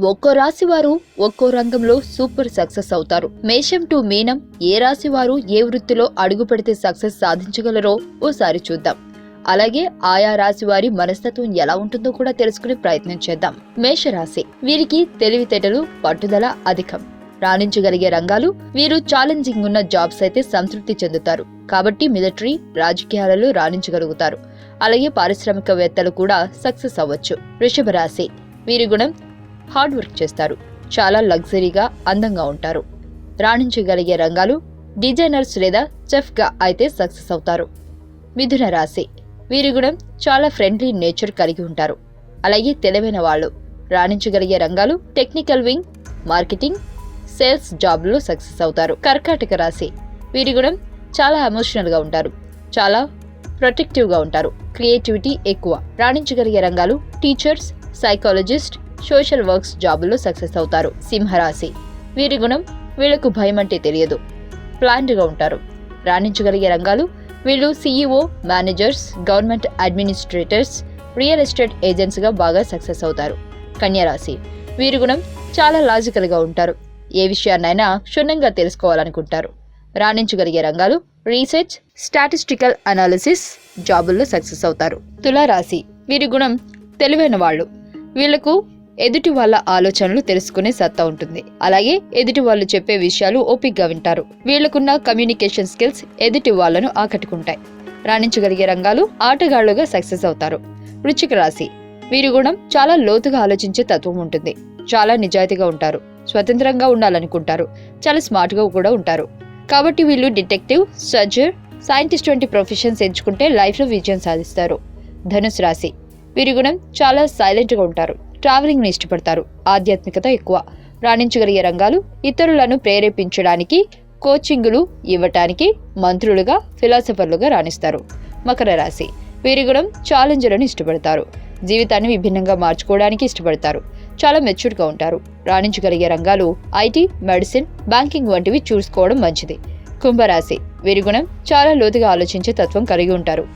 ఒక్కో రాశి వారు ఒక్కో రంగంలో సూపర్ సక్సెస్ అవుతారు. మేషం టు మీనం ఏ రాశి వారు ఏ వృత్తిలో అడుగు పెడితే సక్సెస్ సాధించగలరో ఓసారి చూద్దాం. అలాగే ఆయా రాశి వారి మనస్తత్వం ఎలా ఉంటుందో కూడా తెలుసుకునే ప్రయత్నం చేద్దాం. మేషరాశి వీరికి తెలివితేటలు, పట్టుదల అధికం. రాణించగలిగే రంగాలు వీరు ఛాలెంజింగ్ ఉన్న జాబ్స్ అయితే సంతృప్తి చెందుతారు. కాబట్టి మిలిటరీ, రాజకీయాలలో రాణించగలుగుతారు. అలాగే పారిశ్రామికవేత్తలు కూడా సక్సెస్ అవ్వచ్చు. వృషభ రాశి వీరి గుణం హార్డ్ వర్క్ చేస్తారు. చాలా లగ్జరీగా, అందంగా ఉంటారు. రాణించగలిగే రంగాలు డిజైనర్స్ లేదా చెఫ్ గా అయితే సక్సెస్ అవుతారు. మిథున రాశి వీరి గుణం చాలా ఫ్రెండ్లీ నేచర్ కలిగి ఉంటారు. అలాగే తెలివైన వాళ్ళు. రాణించగలిగే రంగాలు టెక్నికల్ వింగ్, మార్కెటింగ్, సేల్స్ జాబ్లో సక్సెస్ అవుతారు. కర్కాటక రాశి వీరి గుణం చాలా ఎమోషనల్ గా ఉంటారు. చాలా ప్రొటెక్టివ్ గా ఉంటారు. క్రియేటివిటీ ఎక్కువ. రాణించగలిగే రంగాలు టీచర్స్, సైకాలజిస్ట్, సోషల్ వర్క్స్ జాబుల్లో సక్సెస్ అవుతారు. సింహరాశి వీరి గుణం వీళ్లకు భయం అంటే తెలియదు. ప్లాన్డ్ గా ఉంటారు. రాణించగలిగే రంగాలు వీళ్ళు CEO, managers, government administrators, real estate agents గా బాగా సక్సెస్ అవుతారు. కన్యారాశి వీరి గుణం చాలా లాజికల్ గా ఉంటారు. ఏ విషయాన్నైనా క్షుణ్ణంగా తెలుసుకోవాలనుకుంటారు. రాణించగలిగే రంగాలు రీసెర్చ్, స్టాటిస్టికల్ అనాలిసిస్ జాబుల్లో సక్సెస్ అవుతారు. తులారాశి వీరి గుణం తెలివైన వాళ్ళు. వీళ్లకు ఎదుటి వాళ్ళ ఆలోచనలు తెలుసుకునే సత్తా ఉంటుంది. అలాగే ఎదుటి వాళ్ళు చెప్పే విషయాలు ఓపికగా వింటారు. వీళ్లకున్న కమ్యూనికేషన్ స్కిల్స్ ఎదుటి వాళ్లను ఆకట్టుకుంటాయి. రాణించగలిగే రంగాలు ఆటగాళ్లుగా సక్సెస్ అవుతారు. వృశ్చిక రాశి వీరి గుణం చాలా లోతుగా ఆలోచించే తత్వం ఉంటుంది. చాలా నిజాయితీగా ఉంటారు. స్వతంత్రంగా ఉండాలనుకుంటారు. చాలా స్మార్ట్ గా కూడా ఉంటారు. కాబట్టి వీళ్ళు డిటెక్టివ్, సర్జర్, సైంటిస్ట్ వంటి ప్రొఫెషన్స్ ఎంచుకుంటే లైఫ్ లో విజయం సాధిస్తారు. ధనుసు రాశి వీరి గుణం చాలా సైలెంట్ గా ఉంటారు. ట్రావెలింగ్ ని ఇష్టపడతారు. ఆధ్యాత్మికత ఎక్కువ. రాణించగలిగే రంగాలు ఇతరులను ప్రేరేపించడానికి, కోచింగులు ఇవ్వటానికి మంత్రులుగా, ఫిలాసఫర్లుగా రాణిస్తారు. మకర రాశి వీరి గుణం ఛాలెంజ్లను ఇష్టపడతారు. జీవితాన్ని విభిన్నంగా మార్చుకోవడానికి ఇష్టపడతారు. చాలా మెచ్యూర్డ్ గా ఉంటారు. రాణించగలిగే రంగాలు ఐటీ, మెడిసిన్, బ్యాంకింగ్ వంటివి చూసుకోవడం మంచిది. కుంభరాశి వీరి గుణం చాలా లోతుగా ఆలోచించే తత్వం కలిగి ఉంటారు.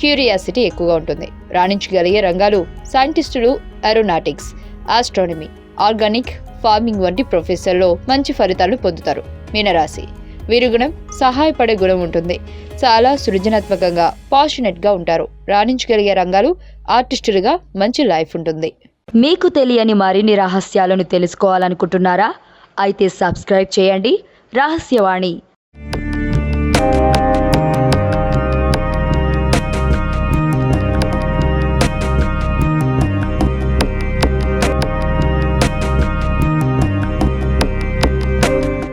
క్యూరియాసిటీ ఎక్కువగా ఉంటుంది. రాణించగలిగే రంగాలు సైంటిస్టులు, ఏరోనాటిక్స్, ఆస్ట్రానమీ, ఆర్గానిక్ ఫార్మింగ్ వంటి ప్రొఫెషన్లో మంచి ఫలితాలను పొందుతారు. మీనరాశి వీరి గుణం సహాయపడే గుణం ఉంటుంది. చాలా సృజనాత్మకంగా, పాషనెట్ గా ఉంటారు. రాణించగలిగే రంగాలు ఆర్టిస్టులుగా మంచి లైఫ్ ఉంటుంది. మీకు తెలియని మరిన్ని రహస్యాలను తెలుసుకోవాలనుకుంటున్నారా? అయితే సబ్స్క్రైబ్ చేయండి రహస్యవాణి.